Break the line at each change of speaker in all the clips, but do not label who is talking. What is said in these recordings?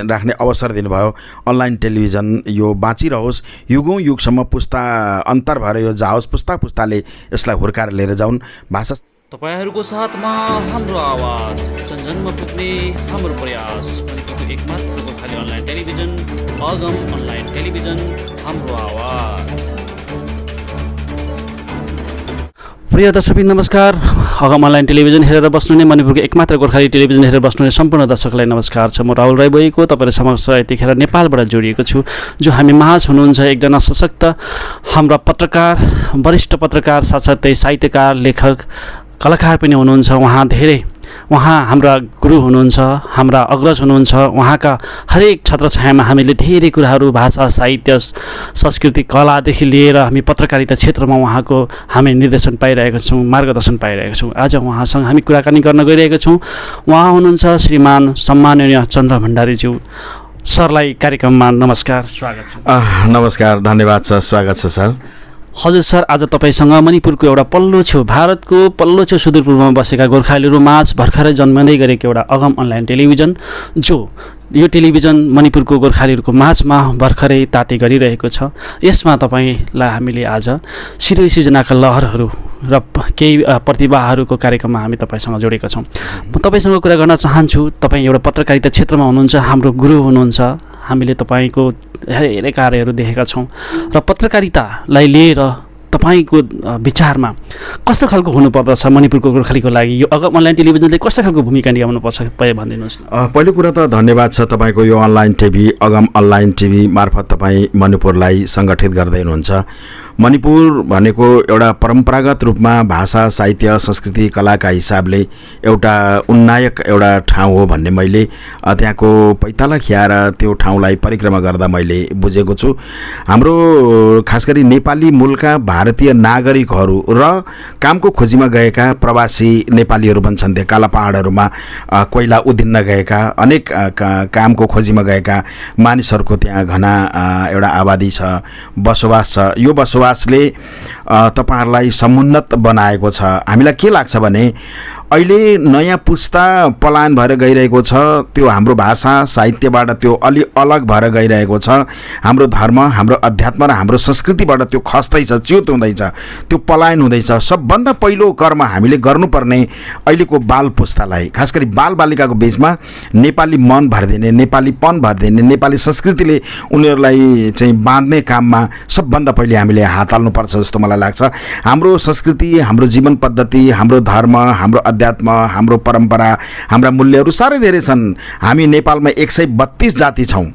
राख्ने अवसर दिनुभयो। अनलाइन टेलिभिजन यो बाँचिरहोस्, युगौँ युगसम्म पुस्ता अन्तर भएर यो जाओस्, पुस्ता पुस्ताले यसलाई हुर्काएर लिएर जाउन्। भाषा
तपाईहरुको साथमा हाम्रो आवाज जनजनमा पुग्ने हाम्रो प्रयास, मणिपुरको एकमात्र गोर्खाली अनलाइन टेलिभिजन अगम अनलाइन टेलिभिजन, हाम्रो आवाज। प्रिय दर्शकबिन नमस्कार। अगम अनलाइन टेलिभिजन हेरेर बस्नुहुने, मणिपुरको एकमात्र गोर्खाली टेलिभिजन हेरेर बस्नुहुने सम्पूर्ण दर्शकलाई नमस्कार छ। म राहुल राई बोएको तपाईहरु समक्ष यतिखेर नेपालबाट जोडिएको छु। जो हामी माझ हुनुहुन्छ एकजना सशक्त हाम्रा पत्रकार, वरिष्ठ पत्रकार, साथसाथै साहित्यकार, लेखक, कलाकार पनि हुनुहुन्छ। उहाँ हाम्रा गुरु हुनुहुन्छ, हाम्रा अग्रज हुनुहुन्छ। उहाँका हरेक छत्रछायामा हामीले धेरै कुराहरू, भाषा, साहित्य, संस्कृति, कलादेखि लिएर हामी पत्रकारिता क्षेत्रमा उहाँको हामी निर्देशन पाइरहेका छौँ, मार्गदर्शन पाइरहेका छौँ। आज उहाँसँग हामी कुराकानी गर्न गइरहेका छौँ। उहाँ हुनुहुन्छ श्रीमान सम्माननीय चन्द्र भण्डारीज्यू। सरलाई कार्यक्रममा नमस्कार, स्वागत छ।
नमस्कार, धन्यवाद छ, स्वागत छ सर।
हजुर सर, आज तपाईँसँग मणिपुरको एउटा भारतको पल्लो छेउ सुदूरपूर्वमा बसेका गोर्खालीहरू माझ भर्खरै जन्मँदै गरेको एउटा अगम अनलाइन टेलिभिजन, जो यो टेलिभिजन मणिपुरको गोर्खालीहरूको माझमा भर्खरै ताते गरिरहेको छ। यसमा तपाईँलाई हामीले आज सिरोही सिर्जनाका लहरहरू र केही प्रतिभाहरूको कार्यक्रममा हामी तपाईँसँग जोडेका छौँ। म तपाईँसँग कुरा गर्न चाहन्छु। तपाईँ एउटा पत्रकारिता क्षेत्रमा हुनुहुन्छ, हाम्रो गुरु हुनुहुन्छ। हामीले तपाईँको धेरै कार्यहरू देखेका छौँ र पत्रकारितालाई लिएर तपाईँको विचारमा कस्तो खालको हुनुपर्दछ मणिपुरको गोर्खालीको लागि? यो अगम अनलाइन टेलिभिजनले कस्तो खालको भूमिका निभाउनुपर्छ भनिदिनुहोस् न।
पहिलो कुरा त धन्यवाद छ तपाईँको। यो अनलाइन टिभी, अगम अनलाइन टिभी मार्फत तपाईँ मणिपुरलाई सङ्गठित गर्दै हुनुहुन्छ। मणिपुर भनेको एउटा परम्परागत रूपमा भाषा, साहित्य, संस्कृति, कलाका हिसाबले एउटा उन्नायक एउटा ठाउँ हो भन्ने मैले त्यहाँको पैताला खियाएर त्यो ठाउँलाई परिक्रमा गर्दा मैले बुझेको छु। हाम्रो खास गरी नेपाली मूलका भारतीय नागरिकहरू र कामको खोजीमा गएका प्रवासी नेपालीहरू पनि छन्। त्यहाँ काला पहाडहरूमा कोइला उदिन्न गएका अनेक कामको खोजीमा गएका मानिसहरूको त्यहाँ घना एउटा आबादी छ, बसोबास छ। यो बसोबासले तपाईहरुलाई समुन्नत बनाएको छ। हामीलाई के लाग्छ भने अहिले नयाँ पुस्ता पलायन भएर गइरहेको छ। त्यो हाम्रो भाषा साहित्यबाट त्यो अलि अलग भएर गइरहेको छ। हाम्रो धर्म, हाम्रो अध्यात्म र हाम्रो संस्कृतिबाट त्यो खस्दैछ, च्युत हुँदैछ, त्यो पलायन हुँदैछ। सबभन्दा पहिलो कर्म हामीले गर्नुपर्ने अहिलेको बाल पुस्तालाई, खास गरी बालबालिकाको बिचमा नेपाली मन भरिदिने, नेपालीपन भरिदिने, नेपाली संस्कृतिले उनीहरूलाई चाहिँ बाँध्ने काममा सबभन्दा पहिले हामीले हात हाल्नुपर्छ जस्तो मलाई लाग्छ। हाम्रो संस्कृति, हाम्रो जीवन पद्धति, हाम्रो धर्म, हाम्रो अध्यात्म, हाम्रो परम्परा, हाम्रा मूल्यहरू साह्रै धेरै छन्। हामी नेपालमा 132 जाति छौँ।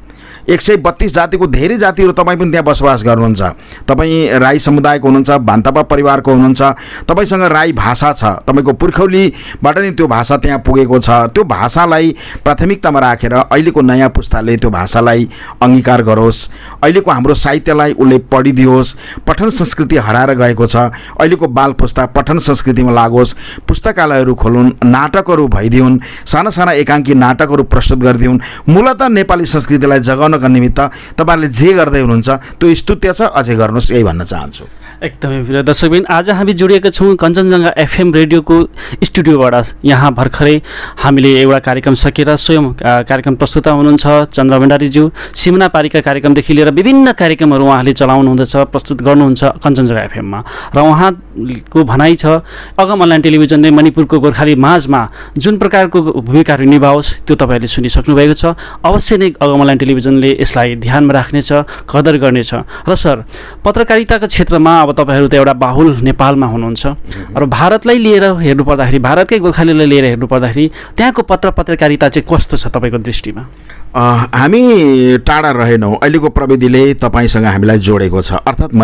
132 जातिको धेरै जातिहरू तपाईँ पनि त्यहाँ बसोबास गर्नुहुन्छ। तपाईँ राई समुदायको हुनुहुन्छ, भान्तापा परिवारको हुनुहुन्छ, तपाईँसँग राई भाषा छ, तपाईँको पुर्खौलीबाट नै त्यो भाषा त्यहाँ पुगेको छ। त्यो भाषालाई प्राथमिकतामा राखेर अहिलेको नयाँ पुस्ताले त्यो भाषालाई अङ्गीकार गरोस्। अहिलेको हाम्रो साहित्यलाई उसले पढिदियोस्। पठन संस्कृति हराएर गएको छ। अहिलेको बाल पुस्ता पठन संस्कृतिमा लागोस्, पुस्तकालयहरू खोलुन्, नाटकहरू भइदिउन्, साना साना एकाङ्की नाटकहरू प्रस्तुत गरिदिउन्। मूलतः नेपाली संस्कृतिलाई जगाउनका निमित्त तपाईहरुले जे गर्दै हुनुहुन्छ त्यो स्तुत्य छ, अझै गर्नुहोस्, यही भन्न चाहन्छु।
एकदमै प्रिय दर्शकबिन, आज हामी जोडिएका छौँ कञ्चनजङ्घा एफएम रेडियोको स्टुडियोबाट। यहाँ भर्खरै हामीले एउटा कार्यक्रम सकेर स्वयं कार्यक्रम प्रस्तुता हुनुहुन्छ चन्द्र भण्डारीज्यू। सिमना पारीका कार्यक्रमदेखि लिएर विभिन्न कार्यक्रमहरू उहाँले चलाउनुहुँदछ, प्रस्तुत गर्नुहुन्छ कञ्चनजङ्घा एफएममा। र उहाँको भनाइ छ अगम अनलाइन टेलिभिजनले मणिपुरको गोर्खाली माझमा जुन प्रकारको भूमिकाहरू निभाओस् त्यो तपाईँहरूले सुनिसक्नु भएको छ। अवश्य नै अगम अनलाइन टेलिभिजनले यसलाई ध्यानमा राख्नेछ, कदर गर्नेछ। र सर, पत्रकारिताको क्षेत्रमा अब तपाईहरु त एउटा बाहुल नेपालमा हुनुहुन्छ र भारतलाई लिएर हेर्नु पर्दाखेरि, भारतकै गोर्खालीलाई लिएर हेर्नु पर्दाखेरि त्यहाँको पत्रकारिता चाहिँ कस्तो छ तपाईको दृष्टिमा?
हामी टाढा रहेनौँ। अहिलेको प्रविधिले तपाईसँग हामीलाई जोडेको छ, अर्थात्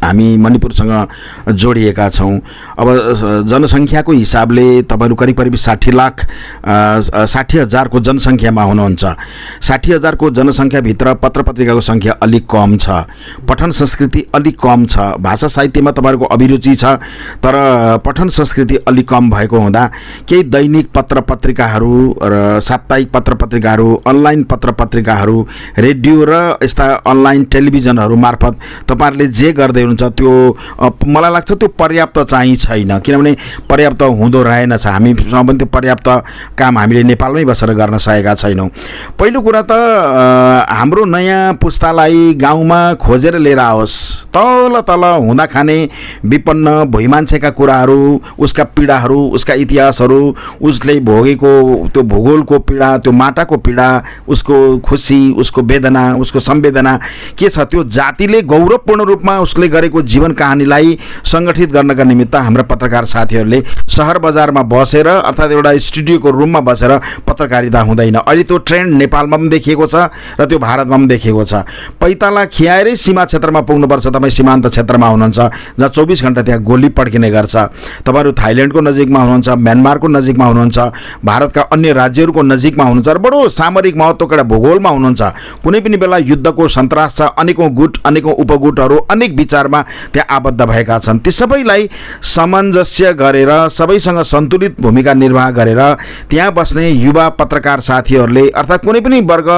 हामी मणिपुरसँग जोडिएका छौँ। अब जनसङ्ख्याको हिसाबले तपाईहरु करिब 60,000 को जनसङ्ख्यामा हुनुहुन्छ। 60,000 को जनसङ्ख्याभित्र पत्रपत्रिकाको सङ्ख्या अलिक कम छ, पठन संस्कृति अलिक कम छ, भाषा साहित्यमा तपाईँहरूको अभिरुचि छ, तर पठन संस्कृति अलिक कम भएको हुँदा केही दैनिक पत्र पत्रिकाहरू र साप्ताहिक पत्र पत्रिकाहरू, अनलाइन पत्र पत्रिकाहरू, रेडियो र यस्ता अनलाइन टेलिभिजनहरू मार्फत तपाईँहरूले जे गर्दै हुनुहुन्छ त्यो मलाई लाग्छ त्यो पर्याप्त चाहिँ छैन, किनभने पर्याप्त हुँदो रहेनछ। हामीसँग पनि त्यो पर्याप्त काम हामीले नेपालमै बसेर गर्न सकेका छैनौँ। पहिलो कुरा त हाम्रो नयाँ पुस्तालाई गाउँमा खोजेर लिएर आओस्, तल तल हुँदा खाने विपन्न भुइँ मान्छेका कुराहरू, उसका पीडाहरू, उसका इतिहासहरू, उसले भोगेको त्यो भूगोलको पीडा, त्यो माटाको पीडा, उसको खुसी, उसको वेदना, उसको संवेदना के छ, त्यो जातिले गौरवपूर्ण रूपमा उसले गरेको जीवन कहानीलाई सङ्गठित गर्नका निमित्त हाम्रा पत्रकार साथीहरूले सहर बजारमा बसेर अर्थात् एउटा स्टुडियोको रुममा बसेर पत्रकारिता हुँदैन। अहिले त्यो ट्रेन्ड नेपालमा पनि देखिएको छ र त्यो भारतमा पनि देखिएको छ। पैताला खियाएरै सीमा क्षेत्रमा पुग्नुपर्छ, तपाईँ सीमान्त क्षेत्रमा हुनुहुन्छ जहाँ 24 घण्टा त्यहाँ गोली पड्किने गर्छ। तपाईँहरू थाइल्यान्डको नजिकमा हुनुहुन्छ, म्यानमारको नजिकमा हुनुहुन्छ, भारतका अन्य राज्यहरूको नजिकमा हुनुहुन्छ र बडो सामरिक महत्त्वको एउटा भूगोलमा हुनुहुन्छ। कुनै पनि बेला युद्धको सन्तास छ, अनेकौँ गुट, अनेकौँ उपगुटहरू अनेक विचारमा त्यहाँ आबद्ध भएका छन्। ती सबैलाई सामञ्जस्य गरेर, सबैसँग सन्तुलित भूमिका निर्वाह गरेर त्यहाँ बस्ने युवा पत्रकार साथीहरूले अर्थात् कुनै पनि वर्ग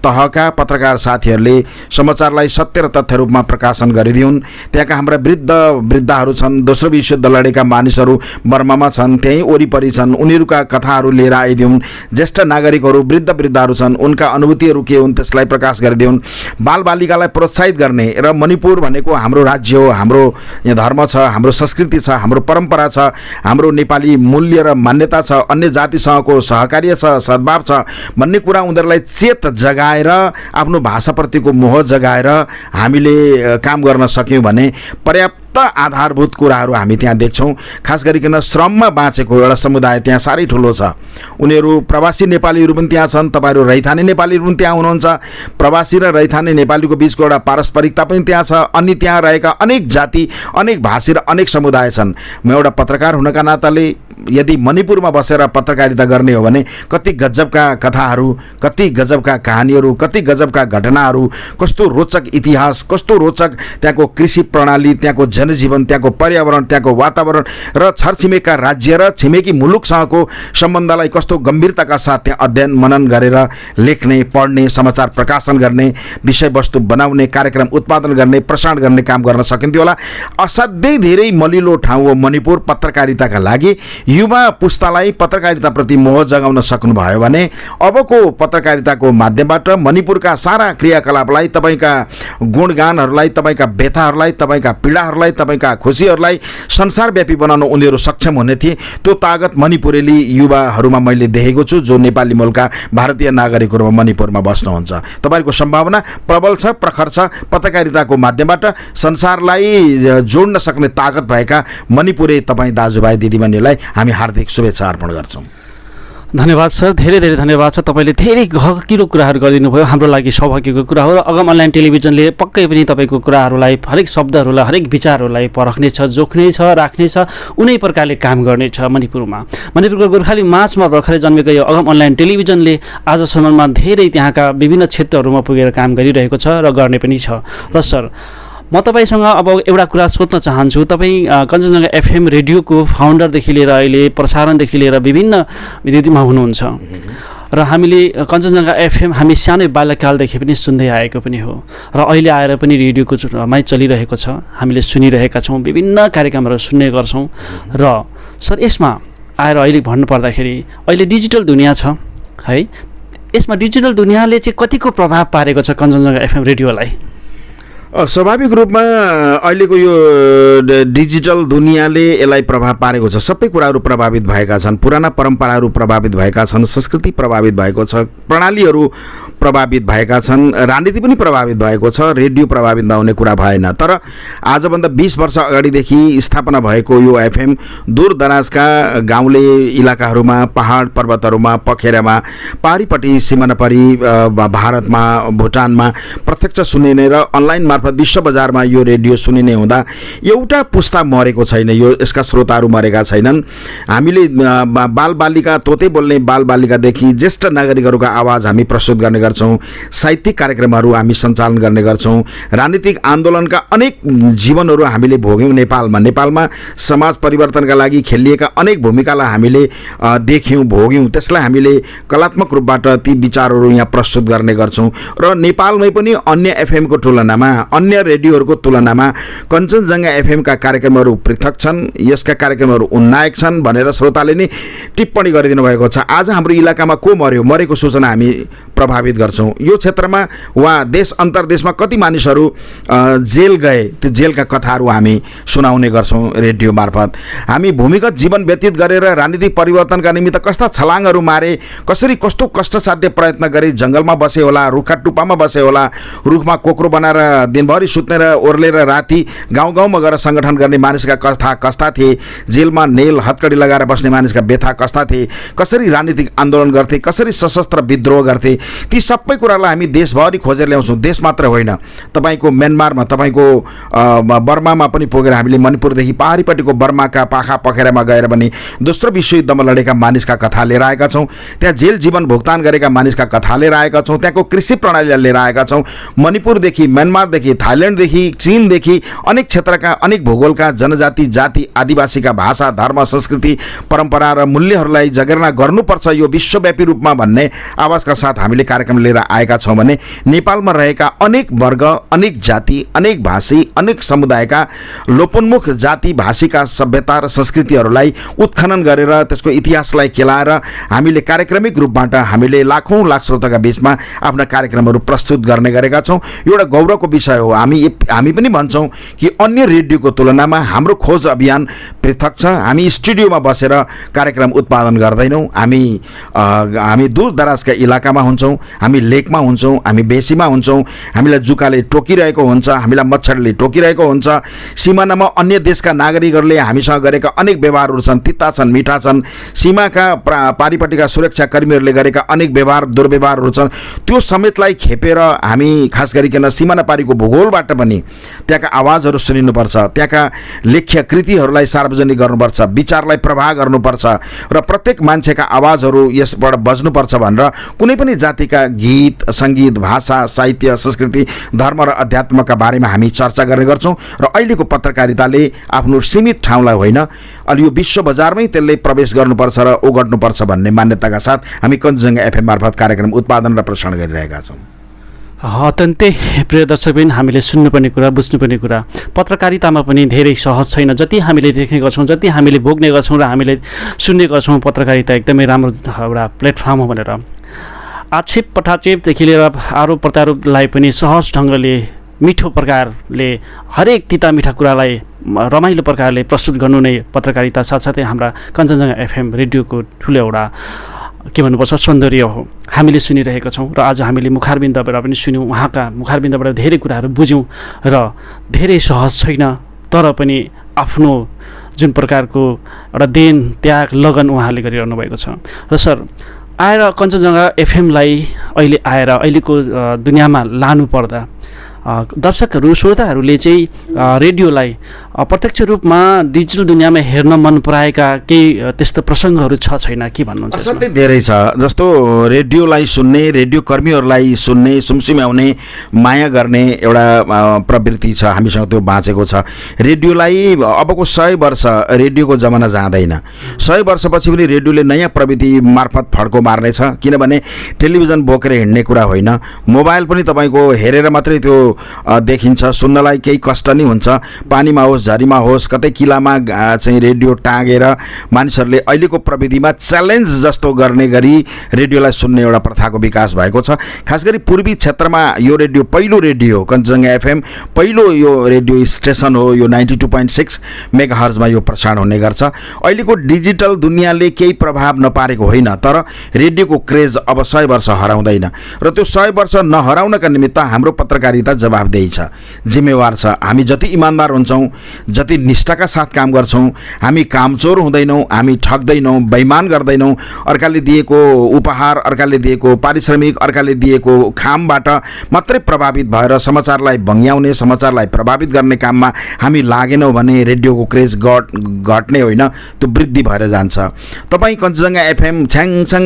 तहका पत्रकार साथीहरूले समाचारलाई सत्य र तथ्य रूपमा प्रकाशन गरिदिउन्। त्यहाँका हाम्रा वृद्धहरू छन्, दोस्रो विश्वयुद्ध लडेका मानिसहरू बर्मामा छन्, त्यहीँ वरिपरि छन्, उनीहरूका कथाहरू लिएर आइदिउन्। ज्येष्ठ नागरिकहरू, वृद्धहरू छन्, उनका अनुभूतिहरू के हुन् त्यसलाई प्रकाश गरिदिउन्। बालबालिकालाई प्रोत्साहित गर्ने र मणिपुर भनेको हाम्रो राज्य हो, हाम्रो यहाँ धर्म छ, हाम्रो संस्कृति छ, हाम्रो परम्परा छ, हाम्रो नेपाली मूल्य र मान्यता छ, अन्य जातिसँगको सहकार्य छ, सद्भाव छ भन्ने कुरा उनीहरूलाई चेत जगाएर, आफ्नो भाषाप्रतिको मोह जगाएर हामीले काम गर्न सक्यौँ भने पर्याप्त आधारभूत कुराहरू हामी त्यहाँ देख्छौँ। खास गरिकन श्रममा बाँचेको एउटा समुदाय त्यहाँ साह्रै ठुलो छ। उनीहरू प्रवासी नेपालीहरू पनि त्यहाँ छन्, तपाईँहरू रैथाने नेपालीहरू पनि त्यहाँ हुनुहुन्छ। प्रवासी र रैथाने नेपालीको बिचको एउटा पारस्परिकता पनि त्यहाँ छ। अनि त्यहाँ रहेका अनेक जाति, अनेक भाषी र अनेक समुदाय छन्। म एउटा पत्रकार हुनका नाताले यदि मणिपुरमा बसेर पत्रकारिता गर्ने हो भने कति गजबका कथाहरू, कति गजबका कहानीहरू, कति गजबका घटनाहरू, कस्तो रोचक इतिहास, कस्तो रोचक त्यहाँको कृषि प्रणाली, त्यहाँको जनजीवन, त्यहाँको पर्यावरण, त्यहाँको वातावरण र छरछिमेकका राज्य र छिमेकी मुलुकसँगको सम्बन्धलाई कस्तो गम्भीरताका साथ त्यहाँ अध्ययन मनन गरेर लेख्ने, पढ्ने, समाचार प्रकाशन गर्ने, विषयवस्तु बनाउने, कार्यक्रम उत्पादन गर्ने, प्रसारण गर्ने काम गर्न सकिन्थ्यो होला। असाध्यै धेरै मलिलो ठाउँ हो मणिपुर पत्रकारिताका लागि। युवा पुस्तालाई पत्रकारिताप्रति मोह जगाउन सक्नुभयो भने अबको पत्रकारिताको माध्यमबाट मणिपुरका सारा क्रियाकलापलाई, तपाईँका गुणगानहरूलाई, तपाईँका व्यथाहरूलाई, तपाईँका पीडाहरूलाई, तपाईँका खुसीहरूलाई संसारव्यापी बनाउन उनीहरू सक्षम हुने थिए। त्यो तागत मणिपुरेली युवाहरूमा मैले देखेको छु, जो नेपाली मूलका भारतीय नागरिकहरूमा मणिपुरमा बस्नुहुन्छ। तपाईँहरूको सम्भावना प्रबल छ, प्रखर छ। पत्रकारिताको माध्यमबाट संसारलाई जोड्न सक्ने तागत भएका मणिपुरे तपाईँ दाजुभाइ दिदीबहिनीलाई हामी हार्दिक शुभेच्छा अर्पण गर्छौँ।
धन्यवाद सर, धेरै धेरै धन्यवाद छ। तपाईँले धेरै गहकिलो कुराहरू गरिदिनु भयो, हाम्रो लागि सौभाग्यको कुरा हो। र अगम अनलाइन टेलिभिजनले पक्कै पनि तपाईँको कुराहरूलाई, हरेक शब्दहरूलाई, हरेक विचारहरूलाई परख्नेछ, जोख्नेछ, राख्नेछ, उनै प्रकारले काम गर्नेछ। मणिपुरको गोर्खाली माझमा भर्खरै जन्मेको यो अगम अनलाइन टेलिभिजनले आजसम्ममा धेरै त्यहाँका विभिन्न क्षेत्रहरूमा पुगेर काम गरिरहेको छ र गर्ने पनि छ। र सर, म तपाईँसँग अब एउटा कुरा सोध्न चाहन्छु। तपाईँ कञ्चनजङ्घा एफएम रेडियोको फाउन्डरदेखि लिएर अहिले प्रसारणदेखि लिएर विभिन्न विधिमा हुनुहुन्छ र हामीले कञ्चनजङ्घा एफएम हामी सानै बाल्यकालदेखि पनि सुन्दै आएको पनि हो र अहिले आएर पनि रेडियोको मै चलिरहेको छ। हामीले सुनिरहेका छौँ, विभिन्न कार्यक्रमहरू सुन्ने गर्छौँ। र सर, यसमा आएर अहिले भन्नुपर्दाखेरि अहिले डिजिटल दुनियाँ छ है, यसमा डिजिटल दुनियाँले चाहिँ कतिको प्रभाव पारेको छ कञ्चनजङ्घा एफएम रेडियोलाई?
स्वाभाविक रूपमा अहिलेको यो डिजिटल दुनियाँले यसलाई प्रभाव पारेको छ। सबै कुराहरू प्रभावित भएका छन्, पुराना परम्पराहरू प्रभावित भएका छन्, संस्कृति प्रभावित भएको छ, प्रणालीहरू प्रभावित भएका छन्, राजनीति पनि प्रभावित भएको छ। रेडियो प्रभावित नहुने कुरा भएन। तर आजभन्दा 20 वर्ष अगाडिदेखि स्थापना भएको यो एफएम दूरदराजका गाउँले इलाकाहरूमा, पहाड पर्वतहरूमा, पखेरामा, पारिपट्टि सिमानापरि भारतमा, भुटानमा प्रत्यक्ष सुनिने र अनलाइन मार्फत विश्व बजारमा यो रेडियो सुनिने हुँदा एउटा पुस्ता मरेको छैन, यसका श्रोताहरू मरेका छैनन्। हामीले बालबालिका, तोते बोल्ने बालबालिकादेखि ज्येष्ठ नागरिकहरूका आवाज हामी प्रस्तुत गर्ने गर्छौँ। साहित्यिक कार्यक्रमहरू हामी सञ्चालन गर्ने गर्छौँ। राजनीतिक आन्दोलनका अनेक जीवनहरू हामीले भोग्यौँ नेपालमा समाज परिवर्तनका लागि खेलिएका अनेक भूमिकालाई हामीले देख्यौँ, भोग्यौँ। त्यसलाई हामीले कलात्मक रूपबाट ती विचारहरू यहाँ प्रस्तुत गर्ने गर्छौँ। र नेपालमै पनि अन्य एफएमको तुलनामा, अन्य रेडियोहरूको तुलनामा कञ्चनजङ्घा एफएमका कार्यक्रमहरू पृथक छन्, यसका कार्यक्रमहरू उन्नायक छन् भनेर श्रोताले नै टिप्पणी गरिदिनु भएको छ। आज हाम्रो इलाकामा को मरेको सूचना हामी प्रभावित गर्छौँ। यो क्षेत्रमा वा देश अन्तर्देशमा कति मानिसहरू जेल गए, त्यो जेलका कथाहरू हामी सुनाउने गर्छौँ रेडियो मार्फत। हामी भूमिगत जीवन व्यतीत गरेर राजनीतिक परिवर्तनका निमित्त कस्ता छलाङहरू मारे, कसरी कस्तो कष्टसाध्य प्रयत्न गरे, जङ्गलमा बसे होला, रुखा टुप्पामा बसे होला, रुखमा कोक्रो बनाएर दिनभरि सुत्ने र ओर्लेर राति गाउँ गएर सङ्गठन गर्ने मानिसका कथा कस्ता थिए, जेलमा नेल हतकडी लगाएर बस्ने मानिसका व्यथा कस्ता थिए, कसरी राजनीतिक आन्दोलन गर्थे, कसरी सशस्त्र विद्रोह गर्थे, ती सबै कुरालाई हामी देशभरि खोजेर ल्याउँछौँ। देश मात्र होइन, तपाईँको म्यानमारमा, तपाईँको बर्मामा पनि पुगेर हामीले मणिपुरदेखि पहाडीपट्टिको बर्माका पाखा पखेरामा गएर पनि दोस्रो विश्वयुद्धमा लडेका मानिसका कथा लिएर आएका छौँ। त्यहाँ जेल जीवन भुक्तान गरेका मानिसका कथा लिएर आएका छौँ। त्यहाँको कृषि प्रणालीलाई लिएर आएका छौँ। मणिपुरदेखि, म्यानमारदेखि, थाइल्यान्डदेखि, चीनदेखि अनेक क्षेत्रका, अनेक भूगोलका जनजाति, जाति, आदिवासीका भाषा, धर्म, संस्कृति, परम्परा र मूल्यहरूलाई जगेर्ना गर्नुपर्छ यो विश्वव्यापी रूपमा भन्ने आवाजका साथ हामीले कार्यक्रम लिएर आएका छौँ भने नेपालमा रहेका अनेक वर्ग, अनेक जाति, अनेक भाषी, अनेक समुदायका लोपोन्मुख जाति भाषीका सभ्यता र संस्कृतिहरूलाई उत्खनन गरेर त्यसको इतिहासलाई केलाएर हामीले कार्यक्रमिक रूपबाट हामीले लाखौँ लाख श्रोताका बीचमा आफ्ना कार्यक्रमहरू प्रस्तुत गर्ने गरेका छौँ। एउटा गौरवको विषय हो। हामी पनि भन्छौँ कि अन्य रेडियोको तुलनामा हाम्रो खोज अभियान पृथक छ। हामी स्टुडियोमा बसेर कार्यक्रम उत्पादन गर्दैनौँ। हामी दूर दराजका इलाकामा हुन्छौँ, हामी लेकमा हुन्छौँ, हामी बेसीमा हुन्छौँ, हामीलाई जुकाले टोकिरहेको हुन्छ, हामीलाई मच्छरले टोकिरहेको हुन्छ। सिमानामा अन्य देशका नागरिकहरूले हामीसँग गरेका अनेक व्यवहारहरू छन्, तिता छन्, मिठा छन्। सीमाका पारिपट्टिका सुरक्षाकर्मीहरूले गरेका अनेक व्यवहार, दुर्व्यवहारहरू छन्। त्यो समेतलाई खेपेर हामी खास गरिकन सिमाना पारीको भूगोलबाट पनि त्यहाँका आवाजहरू सुनिनुपर्छ, त्यहाँका लेख्य कृतिहरूलाई सार्वजनिक गर्नुपर्छ, विचारलाई प्रवाह गर्नुपर्छ र प्रत्येक मान्छेका आवाजहरू यसबाट बज्नुपर्छ भनेर कुनै पनि जातिका गीत, सङ्गीत, भाषा, साहित्य, संस्कृति, धर्म र अध्यात्मका बारेमा हामी चर्चा गर्ने गर्छौँ। र अहिलेको पत्रकारिताले आफ्नो सीमित ठाउँलाई होइन, अलि यो विश्व बजारमै त्यसले प्रवेश गर्नुपर्छ र ओगट्नुपर्छ भन्ने मान्यताका साथ हामी कञ्चनजङ्घा एफएम मार्फत कार्यक्रम उत्पादन र प्रसारण गरिरहेका छौँ।
अत्यन्तै प्रिय दर्शकबिन, हामीले सुन्नुपर्ने कुरा, बुझ्नुपर्ने कुरा पत्रकारितामा पनि धेरै सहज छैन। जति हामीले देख्ने गर्छौँ, जति हामीले भोग्ने गर्छौँ र हामीले सुन्ने गर्छौँ, पत्रकारिता एकदमै राम्रो एउटा प्लेटफर्म हो भनेर आक्षेप पटाक्षेपदेखि लिएर आरोप प्रत्यारोपलाई पनि सहज ढङ्गले, मिठो प्रकारले, हरेक तिता मिठा कुरालाई रमाइलो प्रकारले प्रस्तुत गर्नु नै पत्रकारिता, साथसाथै हाम्रा कञ्चनजङ्घा एफएम रेडियोको ठुलो एउटा के भन्नुपर्छ सौन्दर्य हो। हामीले सुनिरहेका छौँ र आज हामीले मुखारबिन्दबाट पनि सुन्यौँ, उहाँका मुखारबिन्दबाट धेरै कुराहरू बुझ्यौँ र धेरै सहज छैन, तर पनि आफ्नो जुन प्रकारको एउटा देन, त्याग, लगन उहाँले गरिरहनु भएको छ। र सर, आएर कञ्चनजङ्घा एफएमलाई अहिले आएर अहिलेको दुनियाँमा लानु पर्दा दर्शकहरू, श्रोताहरूले चाहिँ रेडियोलाई प्रत्यक्ष रूपमा डिजिटल दुनियाँमा हेर्न मन पराएका केही त्यस्तो प्रसङ्गहरू छ छैन, के भन्नुहुन्छ?
असाध्यै धेरै छ। जस्तो रेडियोलाई सुन्ने, रेडियो कर्मीहरूलाई सुन्ने, सुमसुम्याउने, माया गर्ने एउटा प्रवृत्ति छ हामीसँग, त्यो बाँचेको छ। रेडियोलाई अबको 100 वर्ष रेडियोको जमाना जाँदैन। 100 वर्षपछि पनि रेडियोले नयाँ प्रविधि मार्फत फड्को मार्नेछ, किनभने टेलिभिजन बोकेर हिँड्ने कुरा होइन। मोबाइल पनि तपाईँको हेरेर मात्रै त्यो देखिन्छ, सुन्नलाई केही कष्ट नै हुन्छ। पानीमा होस्, झरीमा होस्, कतै किलामा चाहिँ रेडियो टाँगेर मानिसहरूले अहिलेको प्रविधिमा च्यालेन्ज जस्तो गर्ने गरी रेडियोलाई सुन्ने एउटा प्रथाको विकास भएको छ। खास गरी पूर्वी क्षेत्रमा यो रेडियो पहिलो रेडियो कञ्चनजङ्घा एफएम पहिलो यो रेडियो स्टेसन हो। यो 92.6 मेगाहर्जमा यो प्रसारण हुने गर्छ। अहिलेको डिजिटल दुनियाँले केही प्रभाव नपारेको होइन, तर रेडियोको क्रेज अब 100 वर्ष हराउँदैन र त्यो 100 वर्ष नहराउनका निमित्त हाम्रो पत्रकारिता जवाबदेही छ, जिम्मेवार छ। हामी जति इमान्दार हुन्छौँ, जति निष्ठाका साथ काम गर्छौँ, हामी कामचोर हुँदैनौँ, हामी ठग्दैनौँ, बेइमान गर्दैनौँ, अर्काले दिएको उपहार, अर्काले दिएको पारिश्रमिक, अर्काले दिएको खामबाट मात्रै प्रभावित भएर समाचारलाई भङ्ग्याउने, समाचारलाई प्रभावित गर्ने काममा हामी लागेनौँ भने रेडियोको क्रेज घट्ने होइन, त्यो वृद्धि भएर जान्छ। तपाईँ कञ्चनजङ्घा एफएम छ्याङछ्याङ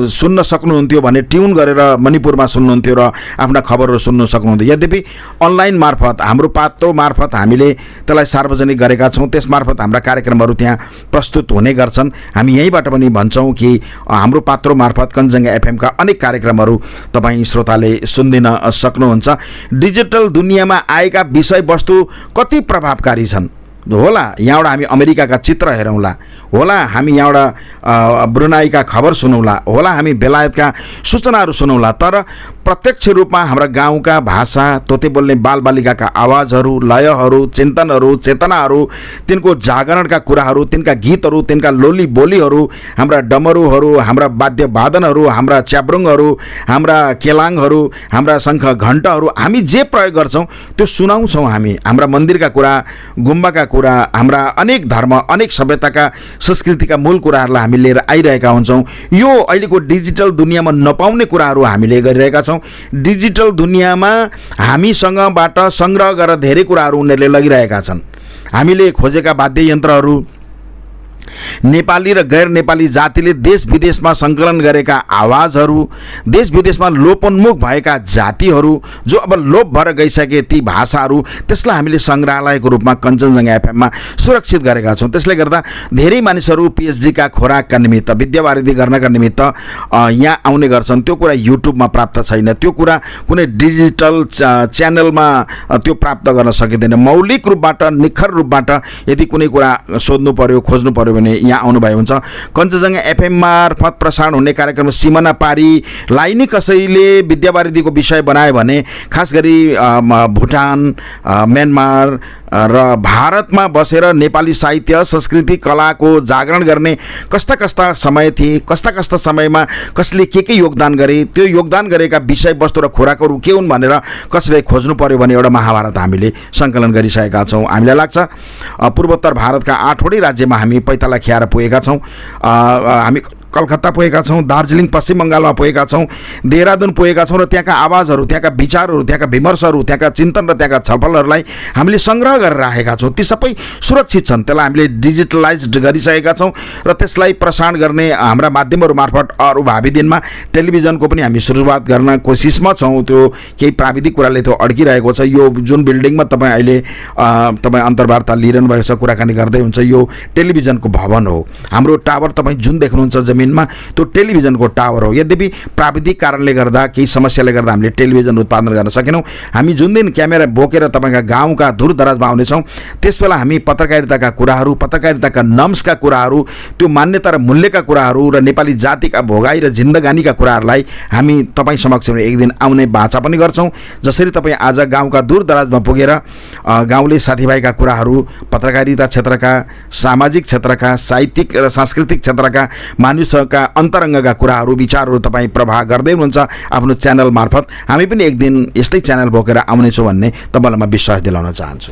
सुन्न सक्नुहुन्थ्यो भने ट्युन गरेर मणिपुरमा सुन्नुहुन्थ्यो र आफ्ना खबरहरू सुन्नु सक्नुहुन्थ्यो। यद्यपि अनलाइन मार्फत, हाम्रो पात्रो मार्फत हामीले त्यसलाई सार्वजनिक गरेका छौँ, त्यस मार्फत हाम्रा कार्यक्रमहरू त्यहाँ प्रस्तुत हुने गर्छन्। हामी यहीँबाट पनि भन्छौँ कि हाम्रो पात्रो मार्फत कञ्चनजङ्घा एफएमका अनेक कार्यक्रमहरू तपाईँ श्रोताले सुनिदिन सक्नुहुन्छ। डिजिटल दुनियाँमा आएका विषयवस्तु कति प्रभावकारी छन् होला। यहाँबाट हामी अमेरिकाका चित्र हेरौँला, होला हामी यहाँबाट ब्रुनाईका खबर सुनौला, होला हामी बेलायतका सूचनाहरू सुनौला, तर प्रत्यक्ष रूपमा हाम्रा गाउँका भाषा, तोते बोल्ने बालबालिकाका आवाजहरू, लयहरू, चिन्तनहरू, चेतनाहरू, तिनको जागरणका कुराहरू, तिनका गीतहरू, तिनका लोली बोलीहरू, हाम्रा डमरुहरू, हाम्रा वाद्यवादनहरू, हाम्रा च्याब्रुङहरू, हाम्रा केलाङहरू, हाम्रा शङ्ख घण्टहरू, हामी जे प्रयोग गर्छौँ त्यो सुनाउँछौँ। हामी हाम्रा मन्दिरका कुरा, गुम्बाका कुरा, हाम्रा अनेक धर्म, अनेक सभ्यताका, संस्कृतिका मूल कुराहरूलाई हामी लिएर आइरहेका हुन्छौँ। यो अहिलेको डिजिटल दुनियाँमा नपाउने कुराहरू हामीले गरिरहेका छौँ। डिजिटल दुनियाँमा हामीसँगबाट सङ्ग्रह गरेर धेरै कुराहरू उनीहरूले लगिरहेका छन्। हामीले खोजेका वाद्ययन्त्रहरू, नेपाली र गैर नेपाली जातिले देश विदेशमा सङ्कलन गरेका आवाजहरू, देश विदेशमा लोपोन्मुख भएका जातिहरू जो अब लोप भएर गइसके ती भाषाहरू, त्यसलाई हामीले सङ्ग्रहालयको रूपमा कञ्चनजङ्घा एफएममा सुरक्षित गरेका छौँ। त्यसले गर्दा धेरै मानिसहरू पिएचडीका खोराकका निमित्त, विद्यावारिधि गर्नका निमित्त यहाँ आउने गर्छन्। त्यो कुरा युट्युबमा प्राप्त छैन, त्यो कुरा कुनै डिजिटल च्यानलमा त्यो प्राप्त गर्न सकिँदैन। मौलिक रूपबाट, निखर रूपबाट यदि कुनै कुरा सोध्नु पर्यो, खोज्नु पर्यो भने यहाँ आउनुभयो हुन्छ। कञ्चनजङ्घा एफएम मार्फत प्रसारण हुने कार्यक्रम सिमाना पारीलाई नै कसैले विद्यावारिधिको विषय बनायो भने, खास गरी भुटान, म्यानमार र भारतमा बसेर नेपाली साहित्य, संस्कृति, कलाको जागरण गर्ने कस्ता कस्ता समय थिए, कस्ता कस्ता समयमा कसले के योगदान गरे, त्यो योगदान गरेका विषयवस्तु र खोराकहरू के हुन् भनेर कसैले खोज्नु पर्यो भने एउटा महाभारत हामीले सङ्कलन गरिसकेका छौँ। हामीलाई लाग्छ पूर्वोत्तर भारतका 8वटै राज्यमा हामी पैताला खियाएर पुगेका छौँ। हामी कलकत्ता पुगेका छौँ, दार्जिलिङ पश्चिम बङ्गालमा पुगेका छौँ, देहरादुन पुगेका छौँ र त्यहाँका आवाजहरू, त्यहाँका विचारहरू, त्यहाँका विमर्शहरू, त्यहाँका चिन्तन र त्यहाँका छलफलहरूलाई हामीले सङ्ग्रह गरेर राखेका छौँ। ती सबै सुरक्षित छन्, त्यसलाई हामीले डिजिटलाइज गरिसकेका छौँ र त्यसलाई प्रसारण गर्ने हाम्रा माध्यमहरू मार्फत अरू भावी दिनमा टेलिभिजनको पनि हामी सुरुवात गर्न कोसिसमा छौँ। त्यो केही प्राविधिक कुराले त्यो अड्किरहेको छ। यो जुन बिल्डिङमा तपाईँ अहिले अन्तर्वार्ता लिइरहनु भएको छ, कुराकानी गर्दै हुन्छ, यो टेलिभिजनको भवन हो। हाम्रो टावर तपाईँ जुन देख्नुहुन्छ जमिनमा, त्यो टेलिभिजनको टावर हो। यद्यपि प्राविधिक कारणले गर्दा, केही समस्याले गर्दा हामीले टेलिभिजन उत्पादन गर्न सकेनौँ। हामी जुन दिन क्यामेरा बोकेर तपाईँका गाउँका दूरदराजमा आउनेछौँ, त्यसबेला हामी पत्रकारिताका कुराहरू, पत्रकारिताका नम्सका कुराहरू, त्यो मान्यता र मूल्यका कुराहरू र नेपाली जातिका भोगाई र जिन्दगानीका कुराहरूलाई हामी तपाईँ समक्ष एक दिन आउने बाचा पनि गर्छौँ। जसरी तपाईँ आज गाउँका दूरदराजमा पुगेर गाउँले साथीभाइका कुराहरू, पत्रकारिता क्षेत्रका, सामाजिक क्षेत्रका, साहित्यिक र सांस्कृतिक क्षेत्रका मानिसका अन्तरङ्गका कुराहरू, विचारहरू तपाईँ प्रवाह गर्दै हुनुहुन्छ आफ्नो च्यानल मार्फत। हामी पनि एक दिन यस्तै च्यानल बोकेर आउनेछौँ भन्ने तपाईँलाई म विश्वास दिलाउन चाहन्छु।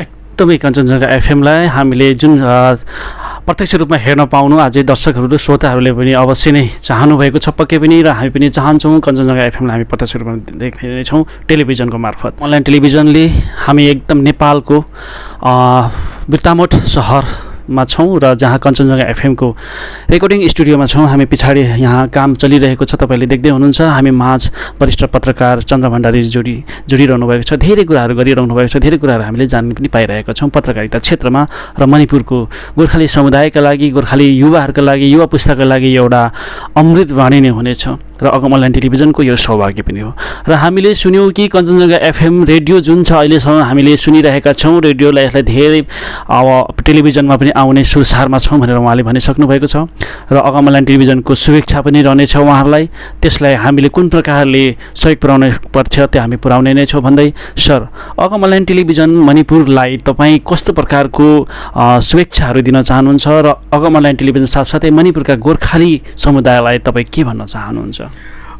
एकदमै कञ्चनजङ्घा एफएमलाई हामीले जुन प्रत्यक्ष रूपमा हेर्न पाउनु अझै दर्शकहरू र श्रोताहरूले पनि अवश्य नै चाहनु भएको छ, पक्कै पनि, र हामी पनि चाहन्छौँ कञ्चनजङ्घा एफएमलाई हामी प्रत्यक्ष रूपमा देख्नेछौँ टेलिभिजनको मार्फत। अनलाइन टेलिभिजनले हामी एकदम नेपालको बिर्तामोट सहरमा छौँ र जहाँ कञ्चनजङ्घा एफएमको रेकर्डिङ स्टुडियोमा छौँ। हामी पछाडि यहाँ काम चलिरहेको छ, तपाईँले देख्दै हुनुहुन्छ। हामी माझ वरिष्ठ पत्रकार चन्द्र भण्डारी जोडिरहनु भएको छ, धेरै कुराहरू गरिरहनु भएको छ, धेरै कुराहरू हामीले जान्ने पनि पाइरहेका छौँ पत्रकारिता क्षेत्रमा। र मणिपुरको गोर्खाली समुदायका लागि, गोर्खाली युवाहरूका लागि, युवा पुस्ताका लागि एउटा अमृत वाणी नै हुनेछ र अगम अनलाइन टेलिभिजनको यो सौभाग्य पनि हो। र हामीले सुन्यौँ कि कञ्चनजङ्घा एफएम रेडियो जुन छ अहिलेसम्म हामीले सुनिरहेका छौँ, रेडियोलाई यसलाई धेरै अब टेलिभिजनमा पनि आउने सुरसारमा छौँ भनेर उहाँले भनिसक्नु भएको छ र अगम अनलाइन टेलिभिजनको शुभेच्छा पनि रहनेछ उहाँहरूलाई। त्यसलाई हामीले कुन प्रकारले सहयोग पुर्याउनु पर्छ त्यो हामी पुर्याउने नै छौँ भन्दै, सर अगम अनलाइन टेलिभिजन मणिपुरलाई तपाईँ कस्तो प्रकारको शुभेच्छाहरू दिन चाहनुहुन्छ र अगम अनलाइन टेलिभिजन साथसाथै मणिपुरका गोर्खाली समुदायलाई तपाईँ के भन्न चाहनुहुन्छ?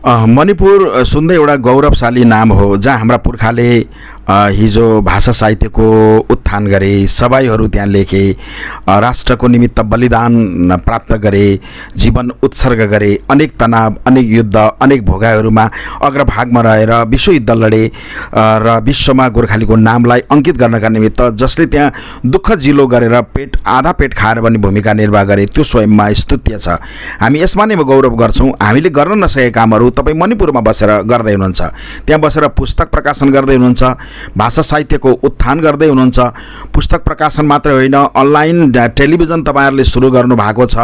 मणिपुर सुन्दै एउटा गौरवशाली नाम हो, जहाँ हाम्रा पुर्खाले हिजो भाषा साहित्यको उत्थान गरे, सभाहरू त्यहाँ लेखे, राष्ट्रको निमित्त बलिदान प्राप्त गरे, जीवन उत्सर्ग गरे, अनेक तनाव, अनेक युद्ध, अनेक भोगाइहरूमा अग्रभागमा रहेर विश्वयुद्ध लडे र विश्वमा गोर्खालीको नामलाई अंकित गर्नका निमित्त जसले त्यहाँ दुःख जिलो गरेर आधा पेट खाएर पनि भूमिका निर्वाह गरे, त्यो स्वयंमा स्तुत्य छ। हामी यसमा नै गौरव गर्छौँ। हामीले गर्न नसकेका कामहरू तपाईँ मणिपुरमा बसेर गर्दै हुनुहुन्छ, त्यहाँ बसेर पुस्तक प्रकाशन गर्दै हुनुहुन्छ, भाषा साहित्यको उत्थान गर्दै हुनुहुन्छ। पुस्तक प्रकाशन मात्रै होइन, अनलाइन टेलिभिजन तपाईँहरूले सुरु गर्नुभएको छ,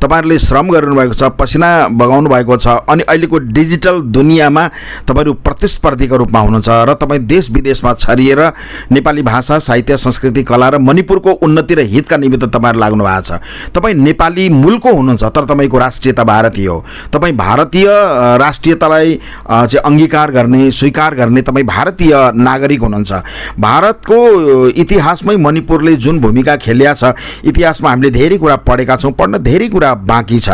तपाईँहरूले श्रम गर्नुभएको छ, पसिना बगाउनु भएको छ, अनि अहिलेको डिजिटल दुनियाँमा तपाईँहरू प्रतिस्पर्धीको रूपमा हुनुहुन्छ र तपाईँ देश विदेशमा छरिएर नेपाली भाषा साहित्य संस्कृति कला र मणिपुरको उन्नति र हितका निमित्त तपाईँहरू लाग्नु भएको छ। तपाईँ नेपाली मूलको हुनुहुन्छ, तर तपाईँको राष्ट्रियता भारतीय हो। तपाईँ भारतीय राष्ट्रियतालाई चाहिँ अंगीकार गर्ने, स्वीकार गर्ने तपाईँ भारतीय नागरिक हुनुहुन्छ। भारतको इतिहासमै मणिपुरले जुन भूमिका खेलेको छ, इतिहासमा हामीले धेरै कुरा पढेका छौँ, पढ्न धेरै कुरा बाँकी छ।